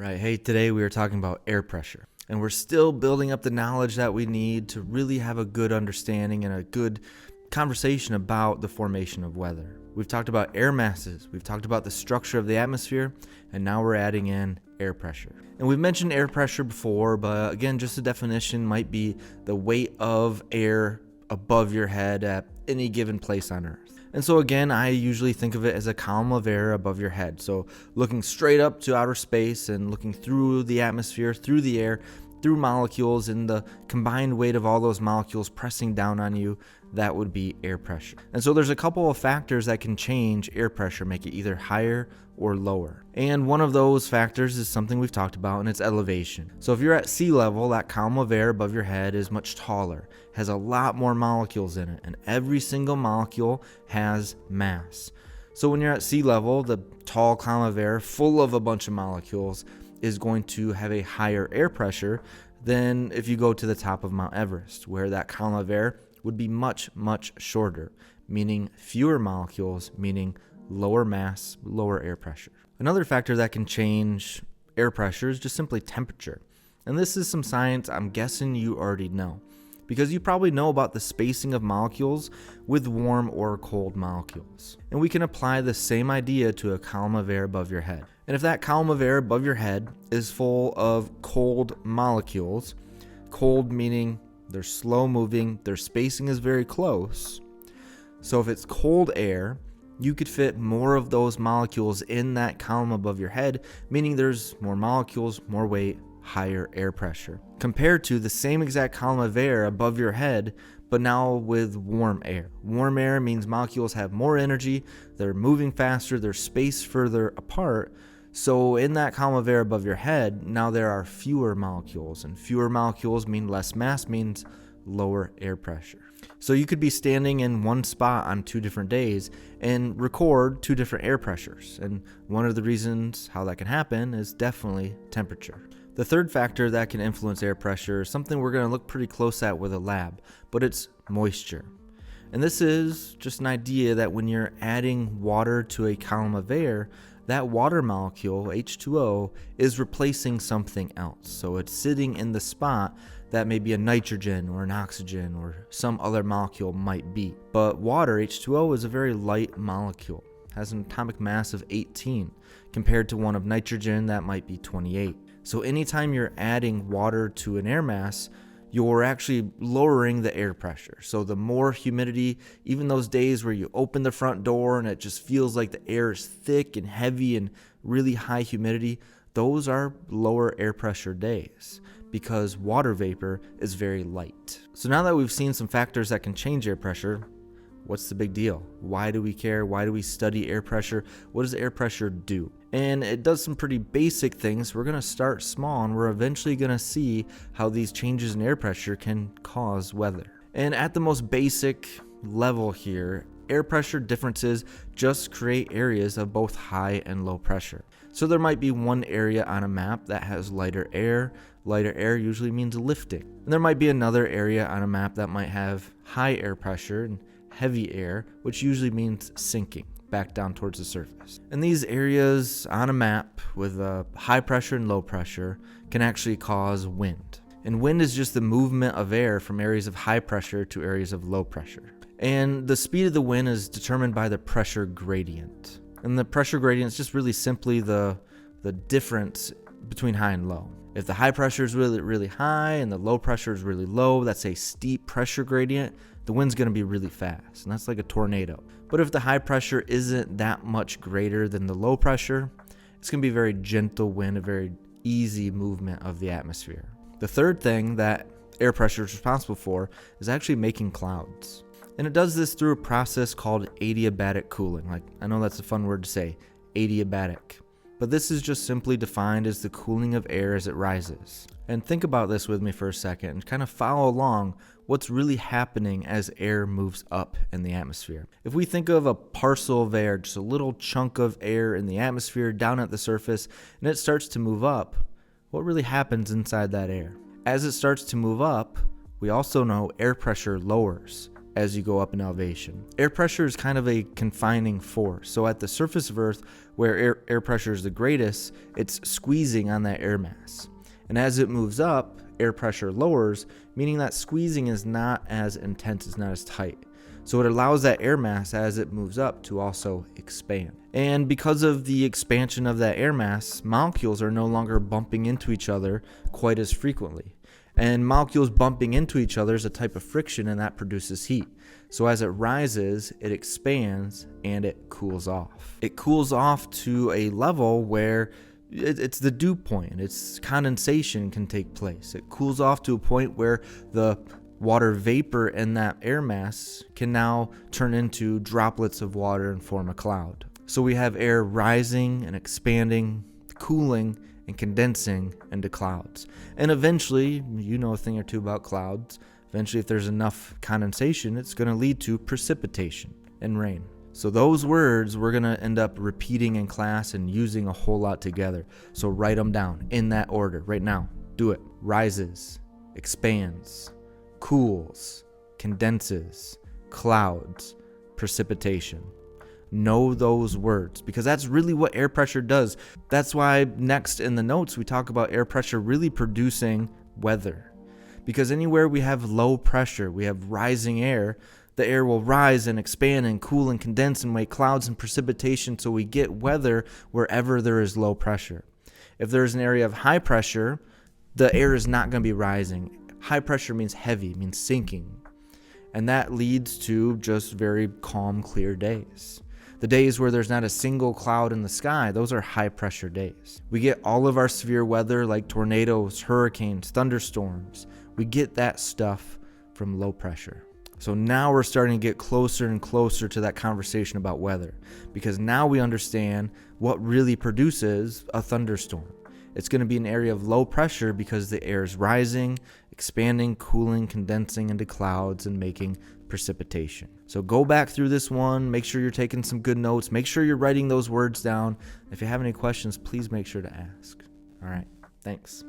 right, hey, today we are talking about air pressure. And we're still building up the knowledge that we need to really have a good understanding and a good conversation about the formation of weather. We've talked about air masses, we've talked about the structure of the atmosphere, and now we're adding in air pressure. And we've mentioned air pressure before, but again, just a definition might be the weight of air above your head at any given place on Earth. And so again, I usually think of it as a column of air above your head. So looking straight up to outer space and looking through the atmosphere, through the air, through molecules, and the combined weight of all those molecules pressing down on you, that would be air pressure. And so there's a couple of factors that can change air pressure, make it either higher or lower. And one of those factors is something we've talked about, and it's elevation. So if you're at sea level, that column of air above your head is much taller, has a lot more molecules in it, and every single molecule has mass. So when you're at sea level, the tall column of air full of a bunch of molecules is going to have a higher air pressure than if you go to the top of Mount Everest, where that column of air would be much, much shorter, meaning fewer molecules, meaning lower mass, lower air pressure. Another factor that can change air pressure is just simply temperature. And this is some science I'm guessing you already know, because you probably know about the spacing of molecules with warm or cold molecules. And we can apply the same idea to a column of air above your head. And if that column of air above your head is full of cold molecules, cold meaning they're slow moving, their spacing is very close. So if it's cold air, you could fit more of those molecules in that column above your head, meaning there's more molecules, more weight, higher air pressure, compared to the same exact column of air above your head, but now with warm air. Warm air means molecules have more energy, they're moving faster, they're spaced further apart. So in that column of air above your head, now there are fewer molecules, and fewer molecules mean less mass, means lower air pressure. So you could be standing in one spot on 2 different days and record 2 different air pressures. And one of the reasons how that can happen is definitely temperature. The third factor that can influence air pressure is something we're going to look pretty close at with a lab, but it's moisture. And this is just an idea that when you're adding water to a column of air, that water molecule, H2O, is replacing something else. So it's sitting in the spot that maybe a nitrogen or an oxygen or some other molecule might be. But water, H2O, is a very light molecule, has an atomic mass of 18, compared to one of nitrogen that might be 28. So anytime you're adding water to an air mass, you're actually lowering the air pressure. So the more humidity, even those days where you open the front door and it just feels like the air is thick and heavy and really high humidity, those are lower air pressure days because water vapor is very light. So now that we've seen some factors that can change air pressure, what's the big deal? Why do we care? Why do we study air pressure? What does air pressure do? And it does some pretty basic things. We're going to start small and we're eventually going to see how these changes in air pressure can cause weather. And at the most basic level here, air pressure differences just create areas of both high and low pressure. So there might be one area on a map that has lighter air. Lighter air usually means lifting. And there might be another area on a map that might have high air pressure and heavy air, which usually means sinking back down towards the surface. And these areas on a map with high pressure and low pressure can actually cause wind. And wind is just the movement of air from areas of high pressure to areas of low pressure. And the speed of the wind is determined by the pressure gradient. And the pressure gradient is just really simply the difference between high and low. If the high pressure is really, really high and the low pressure is really low, that's a steep pressure gradient, the wind's going to be really fast, and that's like a tornado. But if the high pressure isn't that much greater than the low pressure, it's going to be a very gentle wind, a very easy movement of the atmosphere. The third thing that air pressure is responsible for is actually making clouds. And it does this through a process called adiabatic cooling. Like, I know that's a fun word to say, adiabatic. But this is just simply defined as the cooling of air as it rises. And think about this with me for a second and kind of follow along what's really happening as air moves up in the atmosphere. If we think of a parcel of air, just a little chunk of air in the atmosphere down at the surface, and it starts to move up, what really happens inside that air? As it starts to move up, we also know air pressure lowers as you go up in elevation. Air pressure is kind of a confining force. So at the surface of Earth, where air pressure is the greatest, it's squeezing on that air mass. And as it moves up, air pressure lowers, meaning that squeezing is not as intense, it's not as tight. So it allows that air mass as it moves up to also expand. And because of the expansion of that air mass, molecules are no longer bumping into each other quite as frequently. And molecules bumping into each other is a type of friction, and that produces heat. So as it rises, it expands and it cools off. It cools off to a level where it's the dew point. It's condensation can take place. It cools off to a point where the water vapor in that air mass can now turn into droplets of water and form a cloud. So we have air rising and expanding, cooling, and condensing into clouds. And eventually, you know a thing or two about clouds, eventually if there's enough condensation, it's going to lead to precipitation and rain. So those words we're going to end up repeating in class and using a whole lot together. So write them down in that order right now. Do it. Rises, expands, cools, condenses, clouds, precipitation. Know those words, because that's really what air pressure does. That's why next in the notes we talk about air pressure really producing weather. Because anywhere we have low pressure, we have rising air, the air will rise and expand and cool and condense and make clouds and precipitation, so we get weather wherever there is low pressure. If there's an area of high pressure, the air is not going to be rising. High pressure means heavy, means sinking. And that leads to just very calm, clear days. The days where there's not a single cloud in the sky, those are high pressure days. We get all of our severe weather like tornadoes, hurricanes, thunderstorms. We get that stuff from low pressure. So now we're starting to get closer and closer to that conversation about weather, because now we understand what really produces a thunderstorm. It's going to be an area of low pressure because the air is rising, expanding, cooling, condensing into clouds, and making precipitation. So go back through this one, make sure you're taking some good notes, make sure you're writing those words down. If you have any questions, please make sure to ask. All right, thanks.